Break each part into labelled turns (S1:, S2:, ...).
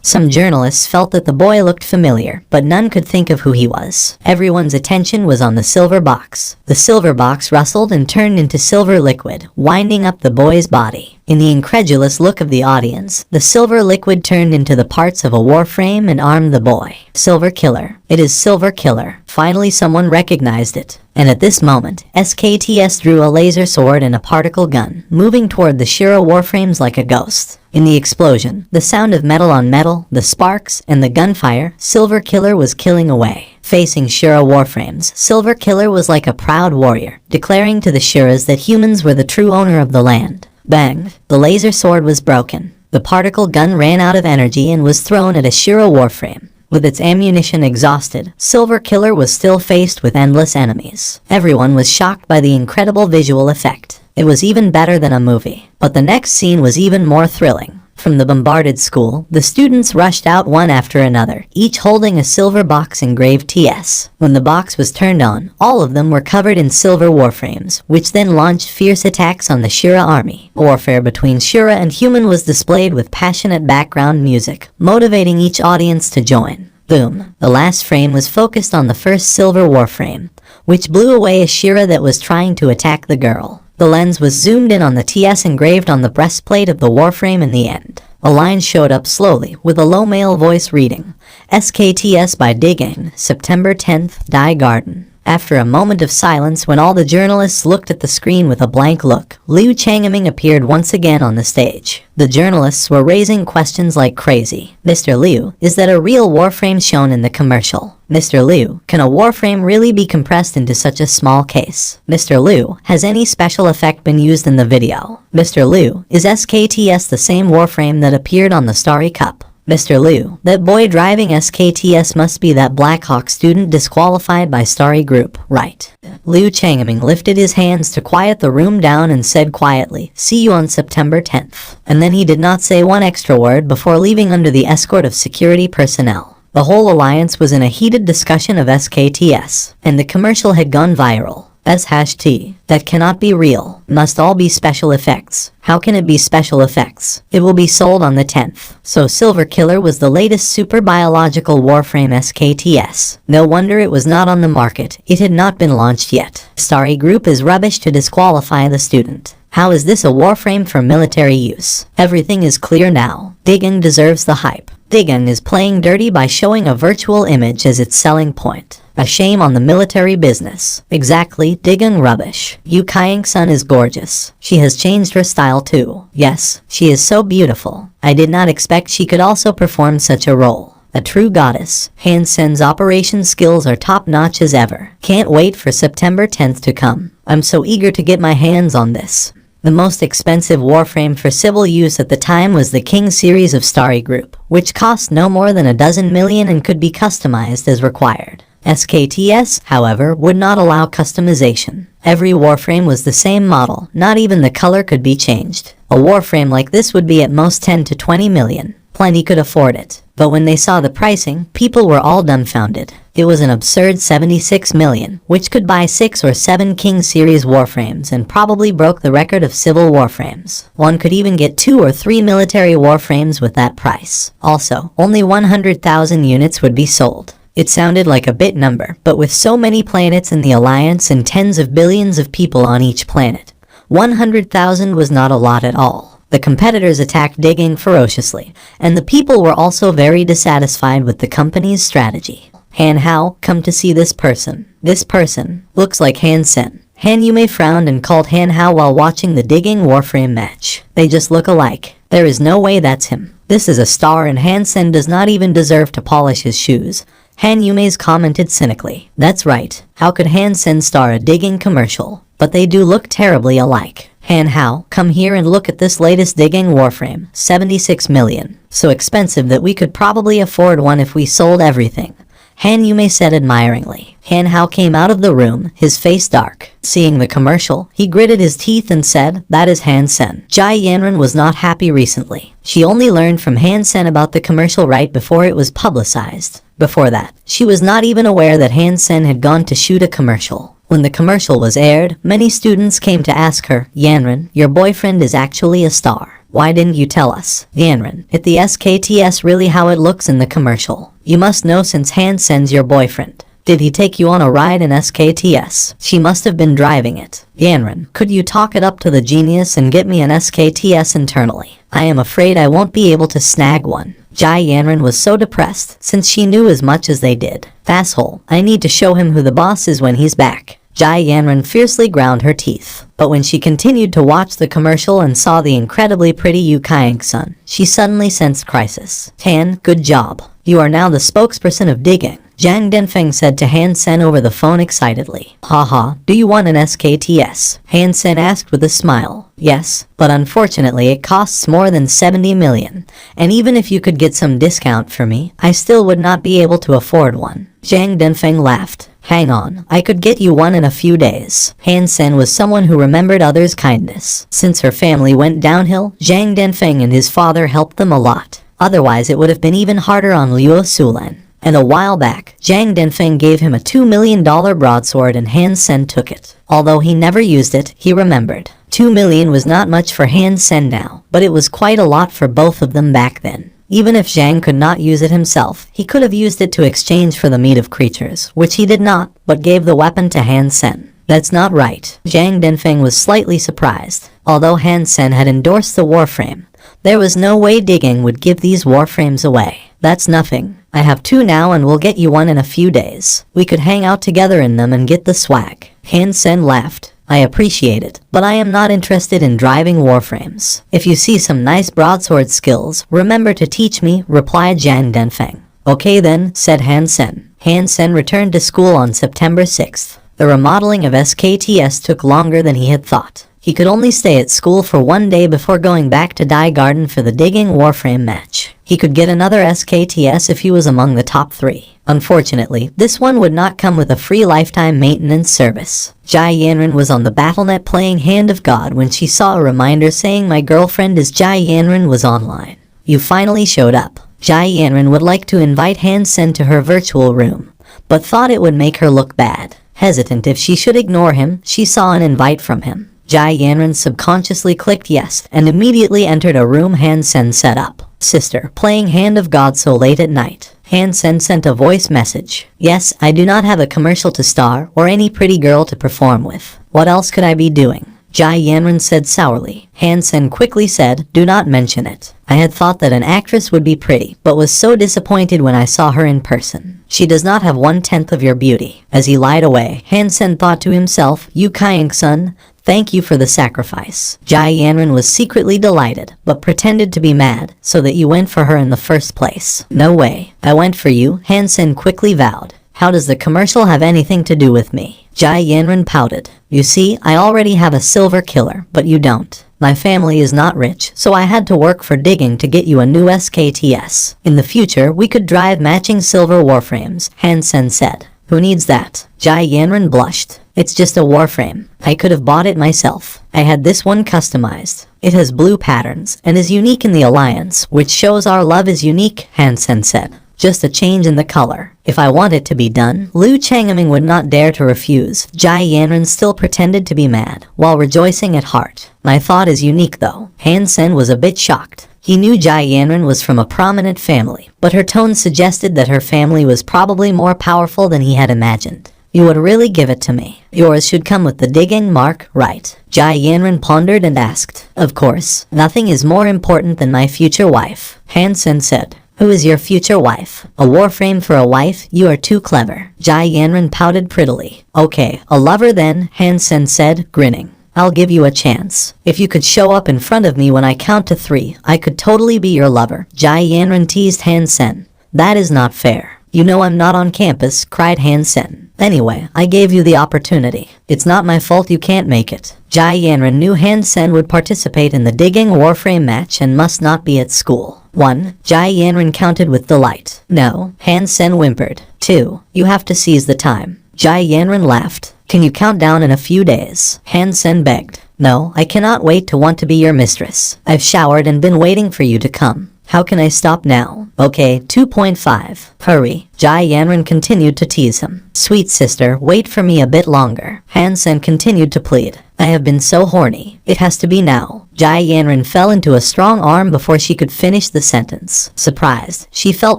S1: Some journalists felt that the boy looked familiar, but none could think of who he was. Everyone's attention was on the silver box. The silver box rustled and turned into silver liquid, winding up the boy's body. In the incredulous look of the audience, the silver liquid turned into the parts of a warframe and armed the boy. Silver Killer. It is Silver Killer. Finally someone recognized it. And at this moment, SKTS drew a laser sword and a particle gun, moving toward the Shira warframes like a ghost. In the explosion, the sound of metal on metal, the sparks, and the gunfire, Silver Killer was killing away. Facing Shira warframes, Silver Killer was like a proud warrior, declaring to the Shiras that humans were the true owner of the land. Bang! The laser sword was broken. The particle gun ran out of energy and was thrown at a Shira warframe. With its ammunition exhausted, Silver Killer was still faced with endless enemies. Everyone was shocked by the incredible visual effect. It was even better than a movie. But the next scene was even more thrilling. From the bombarded school, the students rushed out one after another, each holding a silver box engraved TS. When the box was turned on, all of them were covered in silver warframes, which then launched fierce attacks on the Shira army. Warfare between Shira and human was displayed with passionate background music, motivating each audience to join. Boom. The last frame was focused on the first silver warframe, which blew away a Shira that was trying to attack the girl. The lens was zoomed in on the TS engraved on the breastplate of the warframe in the end. A line showed up slowly, with a low male voice reading, SKTS by Digging, September 10th, Die Garden. After a moment of silence when all the journalists looked at the screen with a blank look, Liu Changming appeared once again on the stage. The journalists were raising questions like crazy. Mr. Liu, is that a real warframe shown in the commercial? Mr. Liu, can a warframe really be compressed into such a small case? Mr. Liu, has any special effect been used in the video? Mr. Liu, is SKTS the same warframe that appeared on the Starry Cup? Mr. Liu, that boy driving SKTS must be that Blackhawk student disqualified by Starry Group, right? Liu Changming lifted his hands to quiet the room down and said quietly, see you on September 10th. And then he did not say one extra word before leaving under the escort of security personnel. The whole alliance was in a heated discussion of SKTS, and the commercial had gone viral. #T. That cannot be real. Must all be special effects. How can it be special effects? It will be sold on the 10th. So Silver Killer was the latest super biological warframe SKTS. No wonder it was not on the market. It had not been launched yet. Starry Group is rubbish to disqualify the student. How is this a warframe for military use? Everything is clear now. Digging deserves the hype. Digging is playing dirty by showing a virtual image as its selling point. A shame on the military business. Exactly, Digging rubbish. Yu Kaiying-sun is gorgeous. She has changed her style too. Yes, she is so beautiful. I did not expect she could also perform such a role. A true goddess. Han Sen's operation skills are top-notch as ever. Can't wait for September 10th to come. I'm so eager to get my hands on this. The most expensive warframe for civil use at the time was the King series of Starry Group, which cost no more than $12 million and could be customized as required. SKTS, however, would not allow customization. Every warframe was the same model, not even the color could be changed. A warframe like this would be at most 10 to 20 million. Plenty could afford it. But when they saw the pricing, people were all dumbfounded. It was an absurd 76 million, which could buy 6 or 7 King series warframes and probably broke the record of civil warframes. One could even get 2 or 3 military warframes with that price. Also, only 100,000 units would be sold. It sounded like a bit number, but with so many planets in the Alliance and tens of billions of people on each planet, 100,000 was not a lot at all. The competitors attacked Digging ferociously, and the people were also very dissatisfied with the company's strategy. Han Hao, come to see this person. This person looks like Han Sen. Han Yume frowned and called Han Hao while watching the Digging warframe match. They just look alike. There is no way that's him. This is a star and Han Sen does not even deserve to polish his shoes. Han Yume's commented cynically. That's right. How could Han Sen star a Digging commercial? But they do look terribly alike. Han Hao, come here and look at this latest Digging warframe. 76 million. So expensive that we could probably afford one if we sold everything. Han Yume said admiringly. Han Hao came out of the room, his face dark. Seeing the commercial, he gritted his teeth and said, that is Han Sen. Jai Yanran was not happy recently. She only learned from Han Sen about the commercial right before it was publicized. Before that, she was not even aware that Han Sen had gone to shoot a commercial. When the commercial was aired, many students came to ask her, Yanran, your boyfriend is actually a star. Why didn't you tell us? Yanran, is the SKTS really how it looks in the commercial? You must know since Hansen's your boyfriend. Did he take you on a ride in SKTS? She must have been driving it. Yanran, could you talk it up to the genius and get me an SKTS internally? I am afraid I won't be able to snag one. Jai Yanran was so depressed since she knew as much as they did. Asshole, I need to show him who the boss is when he's back. Jai Yanran fiercely ground her teeth. But when she continued to watch the commercial and saw the incredibly pretty Yu Kaiyang-sun, she suddenly sensed crisis. Han, good job. You are now the spokesperson of digging. Zhang Denfeng said to Han Sen over the phone excitedly. Haha, do you want an SKTS? Han Sen asked with a smile. Yes, but unfortunately it costs more than 70 million. And even if you could get some discount for me, I still would not be able to afford one. Zhang Denfeng laughed. Hang on, I could get you one in a few days. Han Sen was someone who remembered others' kindness. Since her family went downhill, Zhang Denfeng and his father helped them a lot. Otherwise it would have been even harder on Liu Sulan. And a while back, Zhang Denfeng gave him a $2 million broadsword and Han Sen took it. Although he never used it, he remembered. 2 million was not much for Han Sen now, but it was quite a lot for both of them back then. Even if Zhang could not use it himself, he could have used it to exchange for the meat of creatures, which he did not, but gave the weapon to Han Sen. That's not right. Zhang Denfeng was slightly surprised. Although Han Sen had endorsed the warframe, there was no way digging would give these warframes away. That's nothing. I have 2 now and we'll get you one in a few days. We could hang out together in them and get the swag. Han Sen laughed. I appreciate it, but I am not interested in driving warframes. If you see some nice broadsword skills, remember to teach me, replied Zhang Denfeng. Okay then, said Han Sen. Han Sen returned to school on September 6th. The remodeling of SKTS took longer than he had thought. He could only stay at school for 1 day before going back to Dai Garden for the digging warframe match. He could get another SKTS if he was among the top 3. Unfortunately, this one would not come with a free lifetime maintenance service. Jai Yanran was on the BattleNet playing Hand of God when she saw a reminder saying my girlfriend is Jai Yanran was online. You finally showed up. Jai Yanran would like to invite Han Sen to her virtual room, but thought it would make her look bad. Hesitant if she should ignore him, she saw an invite from him. Jai Yanran subconsciously clicked yes and immediately entered a room Han Sen set up. Sister, playing Hand of God so late at night. Han Sen sent a voice message. Yes, I do not have a commercial to star or any pretty girl to perform with. What else could I be doing? Jai Yanran said sourly. Han Sen quickly said, do not mention it. I had thought that an actress would be pretty, but was so disappointed when I saw her in person. She does not have 1/10 of your beauty. As he lied away, Han Sen thought to himself, Yu Kaiyang-sun, thank you for the sacrifice. Jai Yanran was secretly delighted, but pretended to be mad, so that you went for her in the first place. No way. I went for you, Han Sen quickly vowed. How does the commercial have anything to do with me? Jai Yanran pouted. You see, I already have a silver killer, but you don't. My family is not rich, so I had to work for digging to get you a new SKTS. In the future, we could drive matching silver warframes, Han Sen said. Who needs that? Jai Yanran blushed. It's just a warframe. I could have bought it myself. I had this one customized. It has blue patterns and is unique in the alliance, which shows our love is unique, Han Sen said. Just a change in the color. If I want it to be done, Liu Changming would not dare to refuse. Jai Yanran still pretended to be mad, while rejoicing at heart. My thought is unique though. Han Sen was a bit shocked. He knew Jai Yanran was from a prominent family, but her tone suggested that her family was probably more powerful than he had imagined. You would really give it to me. Yours should come with the digging mark, right? Jai Yanran pondered and asked. Of course, nothing is more important than my future wife. Han Sen said. Who is your future wife? A warframe for a wife? You are too clever. Jai Yanran pouted prettily. Okay, a lover then, Han Sen said, grinning. I'll give you a chance. If you could show up in front of me when I count to 3, I could totally be your lover. Jai Yanran teased Han Sen. That is not fair. You know I'm not on campus, cried Han Sen. Anyway, I gave you the opportunity. It's not my fault you can't make it. Jai Yanran knew Han Sen would participate in the digging warframe match and must not be at school. 1. Jai Yanran counted with delight. No, Han Sen whimpered. 2. You have to seize the time. Jai Yanran laughed. Can you count down in a few days? Han Sen begged. No, I cannot wait to want to be your mistress. I've showered and been waiting for you to come. How can I stop now? Okay, 2.5. Hurry. Jai Yanran continued to tease him. Sweet sister, wait for me a bit longer. Han Sen continued to plead. I have been so horny. It has to be now. Jai Yanran fell into a strong arm before she could finish the sentence. Surprised, she felt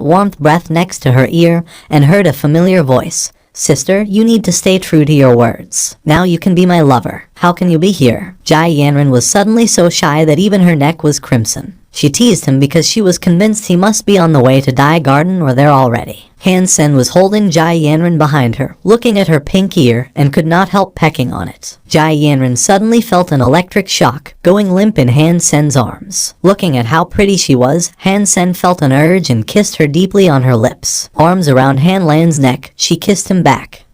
S1: warmth breath next to her ear and heard a familiar voice. Sister, you need to stay true to your words. Now you can be my lover. How can you be here? Jai Yanran was suddenly so shy that even her neck was crimson. She teased him because she was convinced he must be on the way to Dai Garden or there already. Han Sen was holding Jai Yanran behind her, looking at her pink ear, and could not help pecking on it. Jai Yanran suddenly felt an electric shock, going limp in Han Sen's arms. Looking at how pretty she was, Han Sen felt an urge and kissed her deeply on her lips. Arms around Han Lan's neck, she kissed him back.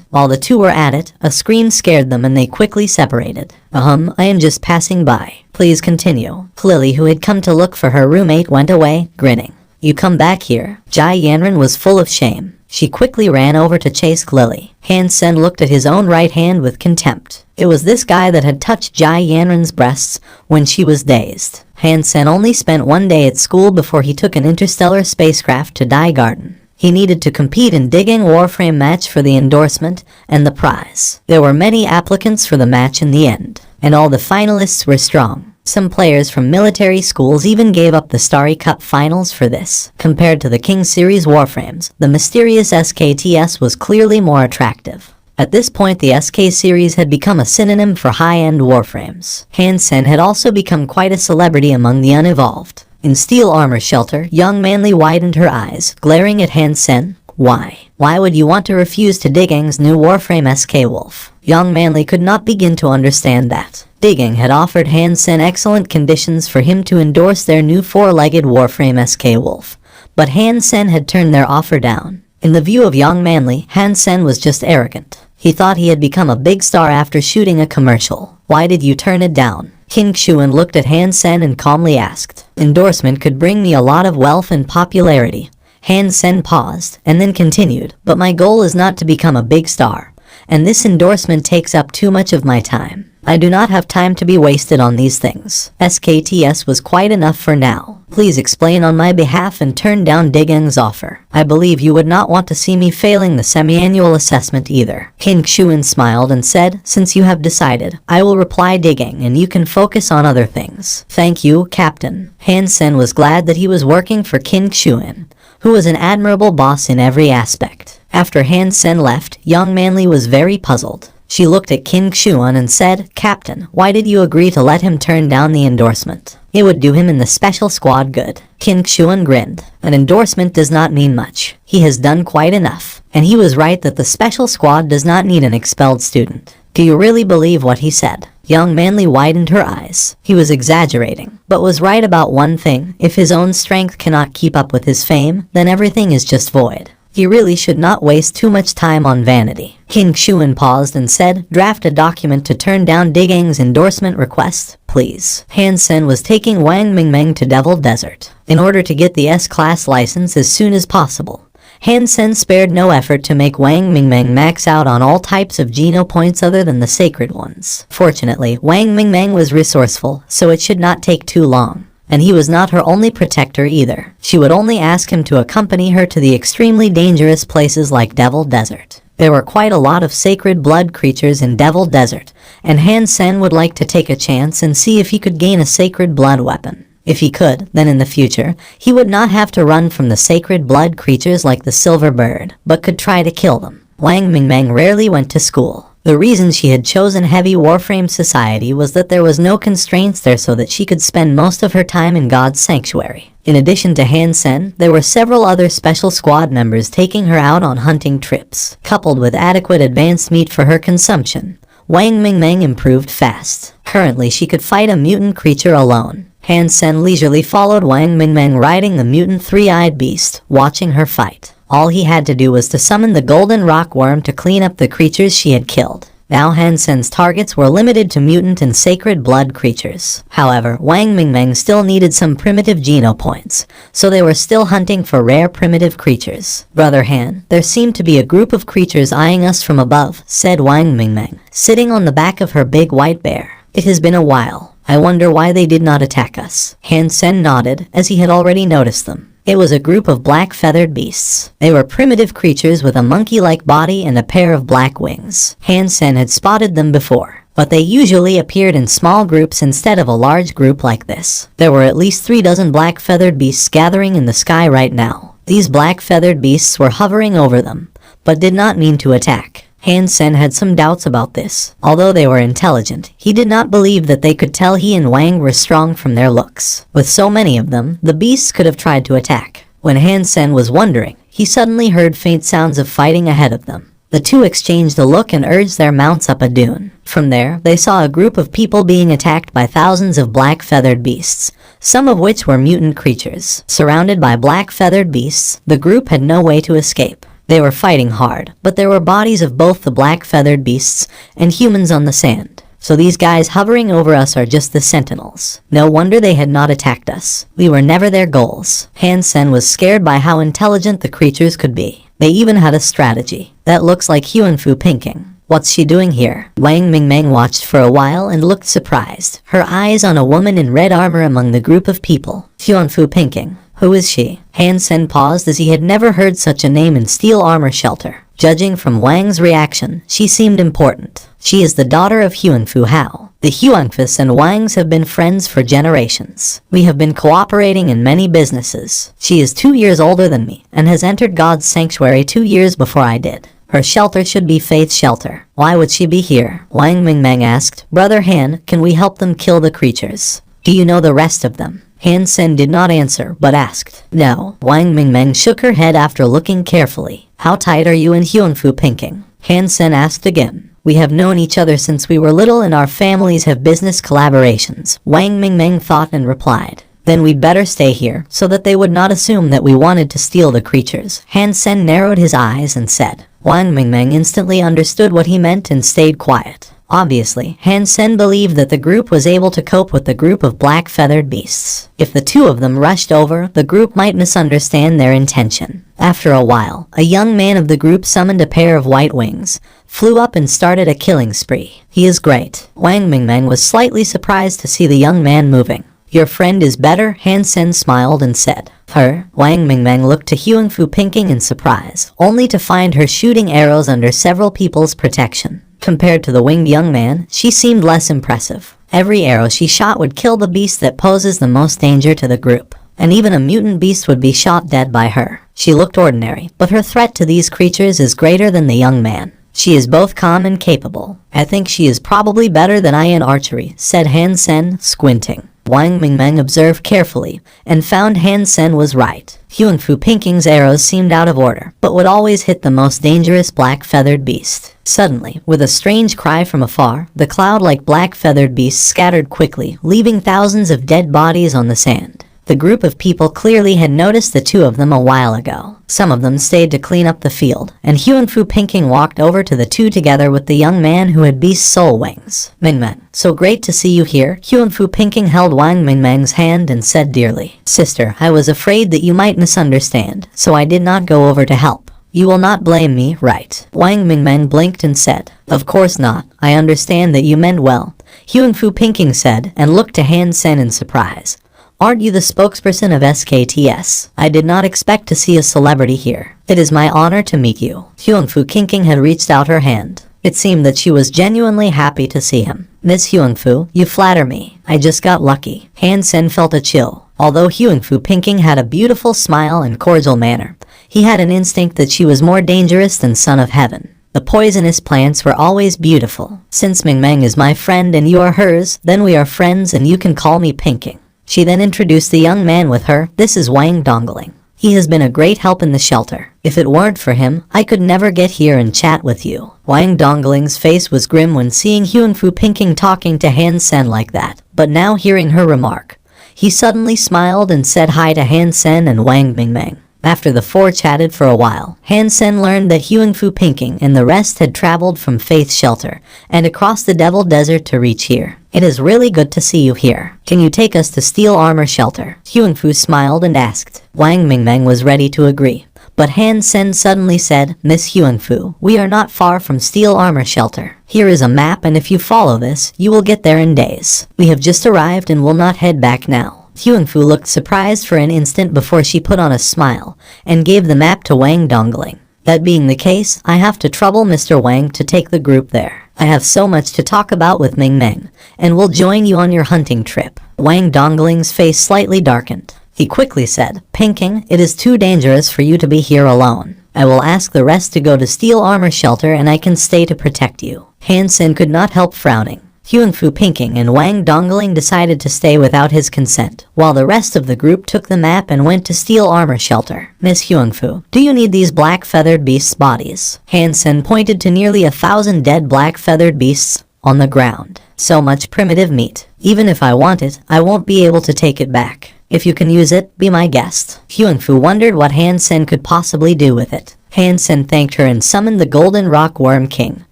S1: While the two were at it, a scream scared them and they quickly separated. I am just passing by. Please continue. Lily, who had come to look for her roommate, went away, grinning. You come back here. Jai Yanran was full of shame. She quickly ran over to chase Lily. Han Sen looked at his own right hand with contempt. It was this guy that had touched Jai Yanran's breasts when she was dazed. Han Sen only spent one day at school before he took an interstellar spacecraft to Dai Garden. He needed to compete in digging Warframe match for the endorsement and the prize. There were many applicants for the match in the end, and all the finalists were strong. Some players from military schools even gave up the Starry Cup finals for this. Compared to the King Series Warframes, the mysterious SKTS was clearly more attractive. At this point, the SK series had become a synonym for high-end Warframes. Han Sen had also become quite a celebrity among the unevolved. In Steel Armor Shelter, young Manly widened her eyes, glaring at Han Sen. Why? Why would you want to refuse to Digging's new Warframe SK Wolf? Young Manly could not begin to understand that. Digging had offered Han Sen excellent conditions for him to endorse their new four-legged Warframe SK Wolf, but Han Sen had turned their offer down. In the view of young Manly, Han Sen was just arrogant. He thought he had become a big star after shooting a commercial. Why did you turn it down? King Xuan looked at Han Sen and calmly asked. Endorsement could bring me a lot of wealth and popularity. Han Sen paused, and then continued, but my goal is not to become a big star, and this endorsement takes up too much of my time. I do not have time to be wasted on these things. SKTS was quite enough for now. Please explain on my behalf and turn down Digang's offer. I believe you would not want to see me failing the semi-annual assessment either. King Xuan smiled and said, since you have decided, I will reply Digging and you can focus on other things. Thank you, Captain. Han Sen was glad that he was working for King Xuan, who was an admirable boss in every aspect. After Han Sen left, young Manly was very puzzled. She looked at King Xuan and said, Captain, why did you agree to let him turn down the endorsement? It would do him in the special squad good. King Xuan grinned. An endorsement does not mean much. He has done quite enough. And he was right that the special squad does not need an expelled student. Do you really believe what he said? Young Manly widened her eyes. He was exaggerating, but was right about one thing. If his own strength cannot keep up with his fame, then everything is just void. He really should not waste too much time on vanity. King Xuan paused and said, draft a document to turn down Digang's endorsement request, please. Han Sen was taking Wang Mingmeng to Devil Desert in order to get the S-Class license as soon as possible. Han Sen spared no effort to make Wang Mingmeng max out on all types of Geno points other than the sacred ones. Fortunately, Wang Mingmeng was resourceful, so it should not take too long. And he was not her only protector either. She would only ask him to accompany her to the extremely dangerous places like Devil Desert. There were quite a lot of sacred blood creatures in Devil Desert, and Han Sen would like to take a chance and see if he could gain a sacred blood weapon. If he could, then in the future, he would not have to run from the sacred blood creatures like the Silver Bird, but could try to kill them. Wang Mingmeng rarely went to school. The reason she had chosen Heavy Warframe Society was that there was no constraints there so that she could spend most of her time in God's Sanctuary. In addition to Han Sen, there were several other special squad members taking her out on hunting trips. Coupled with adequate advanced meat for her consumption, Wang Mingmeng improved fast. Currently, she could fight a mutant creature alone. Han Sen leisurely followed Wang Mingmeng riding the mutant three-eyed beast, watching her fight. All he had to do was to summon the golden rock worm to clean up the creatures she had killed. Now Han Sen's targets were limited to mutant and sacred blood creatures. However, Wang Mingmeng still needed some primitive Geno points, so they were still hunting for rare primitive creatures. Brother Han, there seemed to be a group of creatures eyeing us from above, said Wang Mingmeng, sitting on the back of her big white bear. It has been a while. I wonder why they did not attack us. Han Sen nodded, as he had already noticed them. It was a group of black feathered beasts. They were primitive creatures with a monkey-like body and a pair of black wings. Han Sen had spotted them before, but they usually appeared in small groups instead of a large group like this. There were at least 3 dozen black feathered beasts gathering in the sky right now. These black feathered beasts were hovering over them, but did not mean to attack. Han Sen had some doubts about this. Although they were intelligent, he did not believe that they could tell he and Wang were strong from their looks. With so many of them, the beasts could have tried to attack. When Han Sen was wondering, he suddenly heard faint sounds of fighting ahead of them. The two exchanged a look and urged their mounts up a dune. From there, they saw a group of people being attacked by thousands of black feathered beasts, some of which were mutant creatures. Surrounded by black feathered beasts, the group had no way to escape. They were fighting hard, but there were bodies of both the black feathered beasts and humans on the sand. So these guys hovering over us are just the sentinels. No wonder they had not attacked us. We were never their goals. Han Sen was scared by how intelligent the creatures could be. They even had a strategy. That looks like Huan-Fu Pinking. What's she doing here? Wang Mingmeng watched for a while and looked surprised, her eyes on a woman in red armor among the group of people. Huan-Fu Pinking. Who is she? Han Sen paused as he had never heard such a name in steel armor shelter. Judging from Wang's reaction, she seemed important. She is the daughter of Huan-Fu Hao. The Huanfus and Wangs have been friends for generations. We have been cooperating in many businesses. She is 2 years older than me and has entered God's sanctuary 2 years before I did. Her shelter should be Faith's shelter. Why would she be here? Wang Mingmeng asked. Brother Han, can we help them kill the creatures? Do you know the rest of them? Han Sen did not answer, but asked. No. Wang Mingmeng shook her head after looking carefully. How tight are you and Huan-Fu Pinking? Han Sen asked again. We have known each other since we were little and our families have business collaborations. Wang Mingmeng thought and replied. Then we'd better stay here, so that they would not assume that we wanted to steal the creatures. Han Sen narrowed his eyes and said. Wang Mingmeng instantly understood what he meant and stayed quiet. Obviously, Han Sen believed that the group was able to cope with the group of black feathered beasts. If the two of them rushed over, the group might misunderstand their intention. After a while, a young man of the group summoned a pair of white wings, flew up and started a killing spree. He is great. Wang Mingmeng was slightly surprised to see the young man moving. Your friend is better? Han Sen smiled and said. Her? Wang Mingmeng looked to Huan-Fu Pinking in surprise, only to find her shooting arrows under several people's protection. Compared to the winged young man, she seemed less impressive. Every arrow she shot would kill the beast that poses the most danger to the group, and even a mutant beast would be shot dead by her. She looked ordinary, but her threat to these creatures is greater than the young man. She is both calm and capable. I think she is probably better than I in archery, said Han Sen, squinting. Wang Mingmeng observed carefully, and found Han Sen was right. Huan-Fu Pinking's arrows seemed out of order, but would always hit the most dangerous black-feathered beast. Suddenly, with a strange cry from afar, the cloud-like black-feathered beast scattered quickly, leaving thousands of dead bodies on the sand. The group of people clearly had noticed the two of them a while ago. Some of them stayed to clean up the field, and Huan-Fu Pinking walked over to the two together with the young man who had beast soul wings. Mingmeng, so great to see you here. Huan-Fu Pinking held Wang Mingmeng's hand and said dearly, Sister, I was afraid that you might misunderstand, so I did not go over to help. You will not blame me, right? Wang Mingmeng blinked and said, Of course not. I understand that you meant well. Huan-Fu Pinking said, and looked to Han Sen in surprise. Aren't you the spokesperson of SKTS? I did not expect to see a celebrity here. It is my honor to meet you. Huan-Fu Pinking had reached out her hand. It seemed that she was genuinely happy to see him. Miss Huan-Fu, you flatter me. I just got lucky. Han Sen felt a chill. Although Huan-Fu Pinking had a beautiful smile and cordial manner, he had an instinct that she was more dangerous than Son of Heaven. The poisonous plants were always beautiful. Since Mingmeng is my friend and you are hers, then we are friends and you can call me Pinking. She then introduced the young man with her. This is Wang Dongling. He has been a great help in the shelter. If it weren't for him, I could never get here and chat with you. Wang Dongling's face was grim when seeing Huan-Fu Pinking talking to Han Sen like that, but now hearing her remark, he suddenly smiled and said hi to Han Sen and Wang Mingmeng. After the four chatted for a while, Han Sen learned that Huan-Fu Pinking and the rest had traveled from Faith's shelter and across the Devil Desert to reach here. It is really good to see you here. Can you take us to Steel Armor Shelter? Huan-Fu smiled and asked. Wang Mingmeng was ready to agree, But Han Sen suddenly said, Miss Huangfu, we are not far from Steel Armor Shelter. Here is a map, and if you follow this, you will get there in days. We have just arrived and will not head back now. Huangfu looked surprised for an instant before she put on a smile and gave the map to Wang Dongling. That being the case, I have to trouble Mr. Wang to take the group there. I have so much to talk about with Ming Meng, and will join you on your hunting trip. Wang Dongling's face slightly darkened. He quickly said, Pinking, it is too dangerous for you to be here alone. I will ask the rest to go to Steel Armor Shelter and I can stay to protect you. Han Sen could not help frowning. Huangfu Pinking and Wang Dongling decided to stay without his consent, while the rest of the group took the map and went to Steel Armor Shelter. Miss Huangfu, do you need these black feathered beasts' bodies? Han Sen pointed to nearly 1,000 dead black feathered beasts on the ground. So much primitive meat. Even if I want it, I won't be able to take it back. If you can use it, be my guest. Huangfu wondered what Han Sen could possibly do with it. Han Sen thanked her and summoned the golden rock worm king,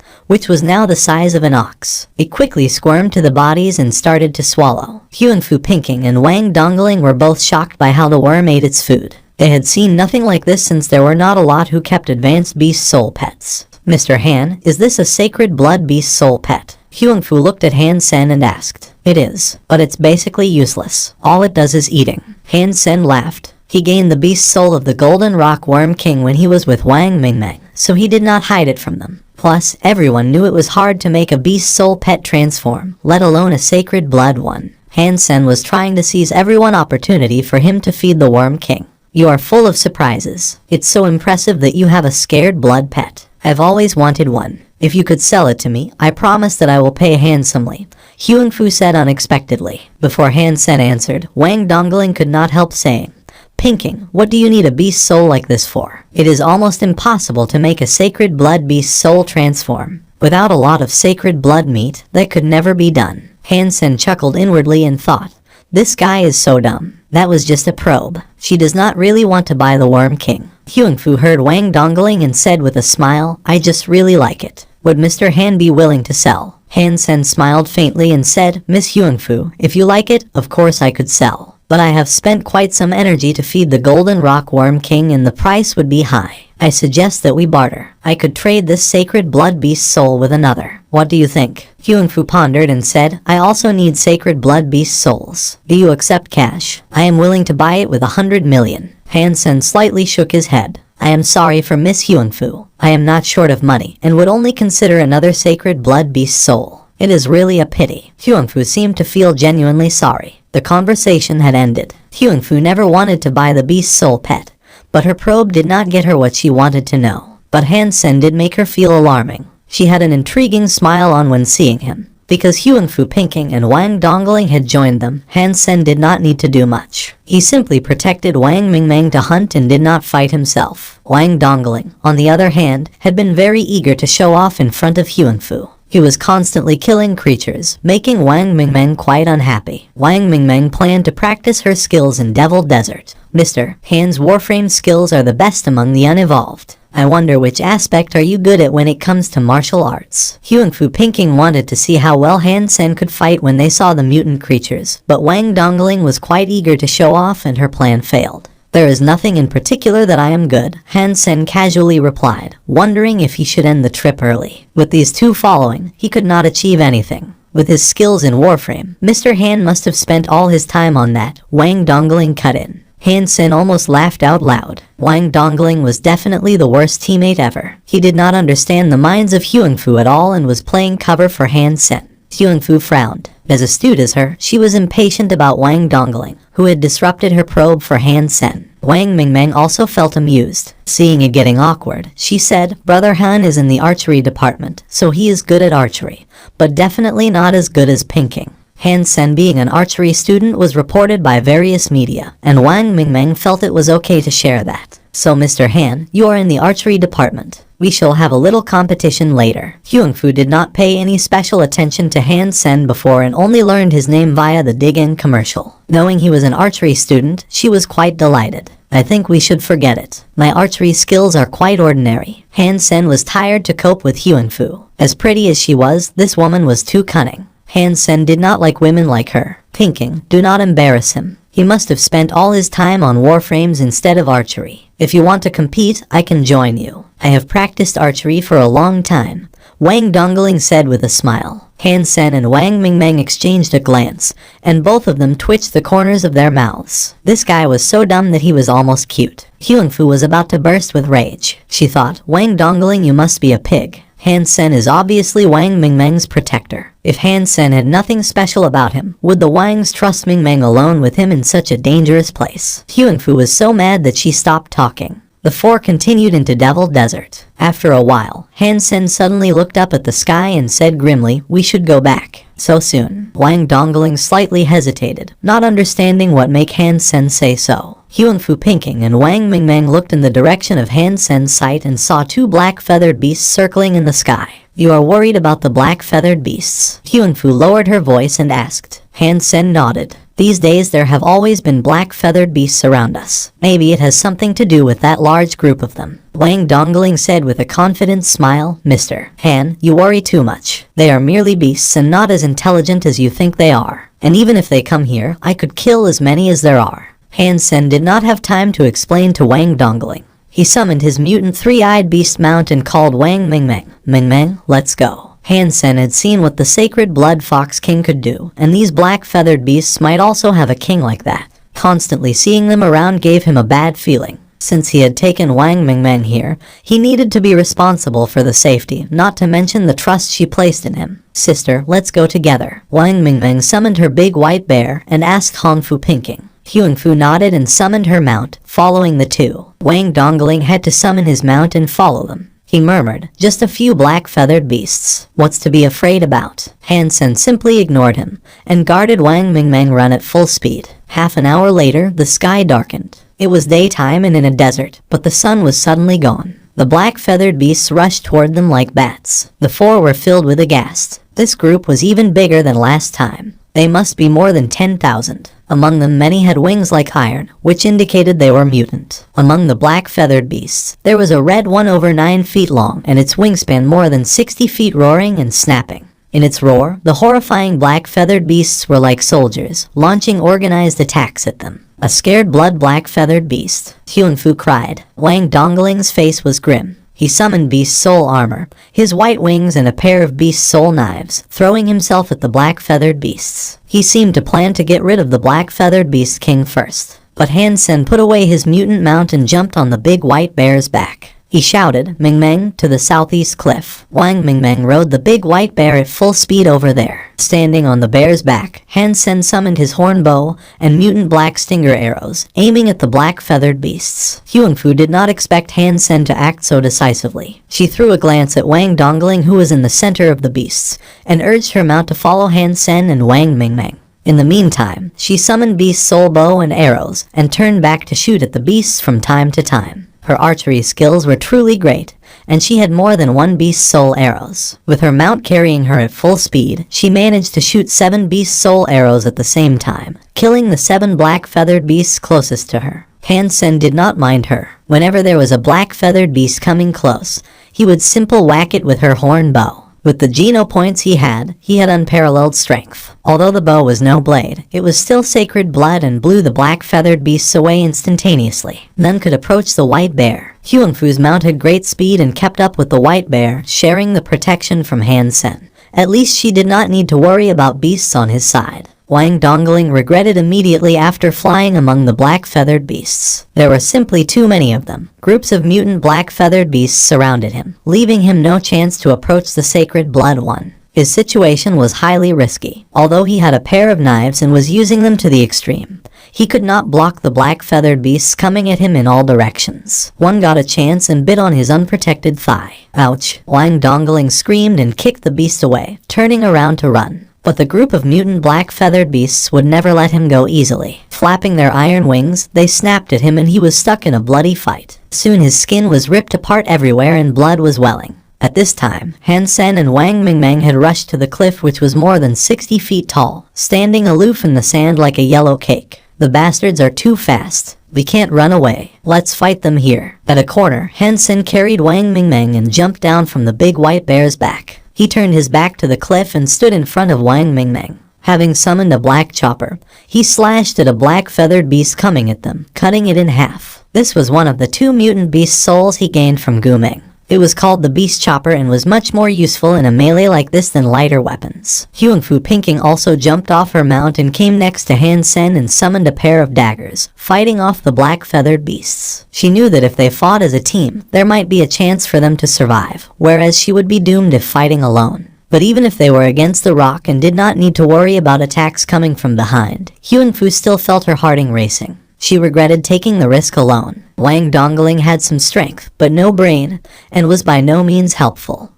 S1: which was now the size of an ox. It quickly squirmed to the bodies and started to swallow. Huangfu Pinking and Wang Dongling were both shocked by how the worm ate its food. They had seen nothing like this since there were not a lot who kept advanced beast soul pets. Mr. Han, is this a sacred blood beast soul pet? Huangfu looked at Han Sen and asked. It is, but it's basically useless. All it does is eating. Han Sen laughed. He gained the beast soul of the golden rock worm king when he was with Wang Mingmeng, so he did not hide it from them. Plus, everyone knew it was hard to make a beast soul pet transform, let alone a sacred blood one. Han Sen was trying to seize every opportunity for him to feed the worm king. You are full of surprises. It's so impressive that you have a scared blood pet. I've always wanted one. If you could sell it to me, I promise that I will pay handsomely, Huangfu said unexpectedly. Before Han Sen answered, Wang Dongling could not help saying, Pinking, what do you need a beast soul like this for? It is almost impossible to make a sacred blood beast soul transform. Without a lot of sacred blood meat, that could never be done. Han Sen chuckled inwardly and thought, this guy is so dumb. That was just a probe. She does not really want to buy the Worm King. Huangfu heard Wang Dongling and said with a smile, I just really like it. Would Mr. Han be willing to sell? Han Sen smiled faintly and said, Miss Huangfu, if you like it, of course I could sell. But I have spent quite some energy to feed the Golden Rock Worm King and the price would be high. I suggest that we barter. I could trade this sacred blood beast soul with another. What do you think? Huangfu pondered and said, I also need sacred blood beast souls. Do you accept cash? I am willing to buy it with 100 million. Han Sen slightly shook his head. I am sorry for Miss Huangfu. I am not short of money and would only consider another sacred blood beast soul. It is really a pity. Huangfu seemed to feel genuinely sorry. The conversation had ended. Huangfu never wanted to buy the beast soul pet, but her probe did not get her what she wanted to know. But Han Sen did make her feel alarming. She had an intriguing smile on when seeing him. Because Huangfu Pinking and Wang Dongling had joined them, Han Sen did not need to do much. He simply protected Wang Mingmeng to hunt and did not fight himself. Wang Dongling, on the other hand, had been very eager to show off in front of Huangfu. He was constantly killing creatures, making Wang Mingmeng quite unhappy. Wang Mingmeng planned to practice her skills in Devil Desert. Mr. Han's Warframe skills are the best among the unevolved. I wonder which aspect are you good at when it comes to martial arts? Huangfu Pinking wanted to see how well Han Sen could fight when they saw the mutant creatures, but Wang Dongling was quite eager to show off and her plan failed. There is nothing in particular that I am good, Han Sen casually replied, wondering if he should end the trip early. With these two following, he could not achieve anything. With his skills in Warframe, Mr. Han must have spent all his time on that, Wang Dongling cut in. Han Sen almost laughed out loud. Wang Dongling was definitely the worst teammate ever. He did not understand the minds of Huangfu at all and was playing cover for Han Sen. Huangfu frowned. As astute as her, she was impatient about Wang Dongling, who had disrupted her probe for Han Sen. Wang Mingmeng also felt amused. Seeing it getting awkward, she said, Brother Han is in the archery department, so he is good at archery, but definitely not as good as Pinking. Han Sen being an archery student was reported by various media, and Wang Mingmeng felt it was okay to share that. So Mr. Han, you are in the archery department. We shall have a little competition later. Huangfu did not pay any special attention to Han Sen before and only learned his name via the Dig-In commercial. Knowing he was an archery student, she was quite delighted. I think we should forget it. My archery skills are quite ordinary. Han Sen was tired to cope with Huangfu. As pretty as she was, this woman was too cunning. Han Sen did not like women like her. Pinking, do not embarrass him. He must have spent all his time on warframes instead of archery. If you want to compete, I can join you. I have practiced archery for a long time, Wang Dongling said with a smile. Han Sen and Wang Mingmeng exchanged a glance, and both of them twitched the corners of their mouths. This guy was so dumb that he was almost cute. Huangfu was about to burst with rage. She thought, Wang Dongling, you must be a pig. Han Sen is obviously Wang Mingmeng's protector. If Han Sen had nothing special about him, would the Wangs trust Mingmeng alone with him in such a dangerous place? Huangfu was so mad that she stopped talking. The four continued into Devil Desert. After a while, Han Sen suddenly looked up at the sky and said grimly, we should go back. So soon? Wang Dongling slightly hesitated, not understanding what made Han Sen say so. Huangfu Pinking and Wang Mingmeng looked in the direction of Han Sen's sight and saw two black feathered beasts circling in the sky. You are worried about the black feathered beasts? Huangfu lowered her voice and asked. Han Sen nodded. These days there have always been black feathered beasts around us. Maybe it has something to do with that large group of them. Wang Dongling said with a confident smile, Mr. Han, you worry too much. They are merely beasts and not as intelligent as you think they are. And even if they come here, I could kill as many as there are. Han Sen did not have time to explain to Wang Dongling. He summoned his mutant three-eyed beast mount and called Wang Mingmeng. Mingmeng, let's go. Han Sen had seen what the sacred blood fox king could do, and these black feathered beasts might also have a king like that. Constantly seeing them around gave him a bad feeling. Since he had taken Wang Mingmeng here, he needed to be responsible for the safety, not to mention the trust she placed in him. Sister, let's go together. Wang Mingmeng summoned her big white bear and asked Huangfu Pinking. Huangfu nodded and summoned her mount, following the two. Wang Dongling had to summon his mount and follow them. He murmured, just a few black feathered beasts. What's to be afraid about? Han Sen simply ignored him, and guarded Wang Mingmeng run at full speed. Half an hour later, the sky darkened. It was daytime and in a desert, but the sun was suddenly gone. The black feathered beasts rushed toward them like bats. The four were filled with aghast. This group was even bigger than last time. They must be more than 10,000. Among them many had wings like iron, which indicated they were mutant. Among the black feathered beasts, there was a red one over 9 feet long and its wingspan more than 60 feet roaring and snapping. In its roar, the horrifying black feathered beasts were like soldiers, launching organized attacks at them. A scared blood black feathered beast. Huangfu cried. Wang Dongling's face was grim. He summoned Beast Soul armor, his white wings and a pair of Beast Soul knives, throwing himself at the black feathered beasts. He seemed to plan to get rid of the black feathered beast king first. But Han Sen put away his mutant mount and jumped on the big white bear's back. He shouted, Mingmeng, to the southeast cliff. Wang Mingmeng rode the big white bear at full speed over there. Standing on the bear's back, Han Sen summoned his horn bow and mutant black stinger arrows, aiming at the black feathered beasts. Huangfu did not expect Han Sen to act so decisively. She threw a glance at Wang Dongling, who was in the center of the beasts, and urged her mount to follow Han Sen and Wang Mingmeng. In the meantime, she summoned Beast Soul bow and arrows, and turned back to shoot at the beasts from time to time. Her archery skills were truly great, and she had more than 1 Beast Soul arrows. With her mount carrying her at full speed, she managed to shoot 7 Beast Soul arrows at the same time, killing the 7 black feathered beasts closest to her. Han Sen did not mind her. Whenever there was a black feathered beast coming close, he would simply whack it with her horn bow. With the Geno points he had unparalleled strength. Although the bow was no blade, it was still sacred blood and blew the black feathered beasts away instantaneously. None could approach the white bear. Huangfu's mount had great speed and kept up with the white bear, sharing the protection from Han Sen. At least she did not need to worry about beasts on his side. Wang Dongling regretted immediately after flying among the black feathered beasts. There were simply too many of them. Groups of mutant black feathered beasts surrounded him, leaving him no chance to approach the sacred blood one. His situation was highly risky. Although he had a pair of knives and was using them to the extreme, he could not block the black feathered beasts coming at him in all directions. One got a chance and bit on his unprotected thigh. Ouch! Wang Dongling screamed and kicked the beast away, turning around to run. But the group of mutant black feathered beasts would never let him go easily. Flapping their iron wings, they snapped at him and he was stuck in a bloody fight. Soon his skin was ripped apart everywhere and blood was welling. At this time, Han Sen and Wang Mingmeng had rushed to the cliff, which was more than 60 feet tall, standing aloof in the sand like a yellow cake. The bastards are too fast. We can't run away. Let's fight them here. At a corner, Han Sen carried Wang Mingmeng and jumped down from the big white bear's back. He turned his back to the cliff and stood in front of Wang Mingmeng. Having summoned a black chopper, he slashed at a black feathered beast coming at them, cutting it in half. This was one of the 2 mutant beast souls he gained from Guming. It was called the Beast Chopper and was much more useful in a melee like this than lighter weapons. Huangfu Pinking also jumped off her mount and came next to Han Sen and summoned a pair of daggers, fighting off the black feathered beasts. She knew that if they fought as a team, there might be a chance for them to survive, whereas she would be doomed if fighting alone. But even if they were against the rock and did not need to worry about attacks coming from behind, Huangfu still felt her heart racing. She regretted taking the risk alone. Wang Dongling had some strength, but no brain, and was by no means helpful.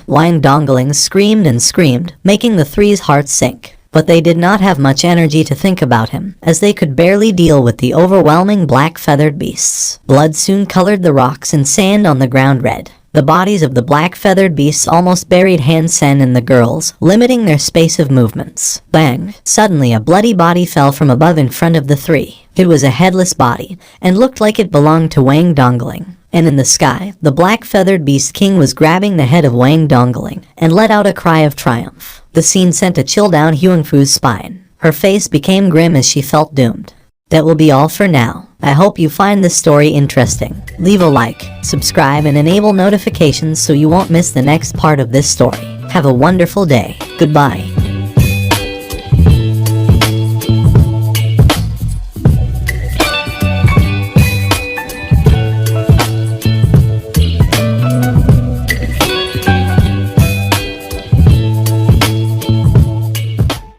S1: Wang Dongling screamed and screamed, making the 3's hearts sink. But they did not have much energy to think about him, as they could barely deal with the overwhelming black feathered beasts. Blood soon colored the rocks and sand on the ground red. The bodies of the black feathered beasts almost buried Han Sen and the girls, limiting their space of movements. Bang! Suddenly a bloody body fell from above in front of the 3. It was a headless body, and looked like it belonged to Wang Dongling. And in the sky, the black feathered beast king was grabbing the head of Wang Dongling, and let out a cry of triumph. The scene sent a chill down Huangfu's spine. Her face became grim as she felt doomed. That will be all for now. I hope you find this story interesting. Leave a like, subscribe, and enable notifications so you won't miss the next part of this story. Have a wonderful day. Goodbye.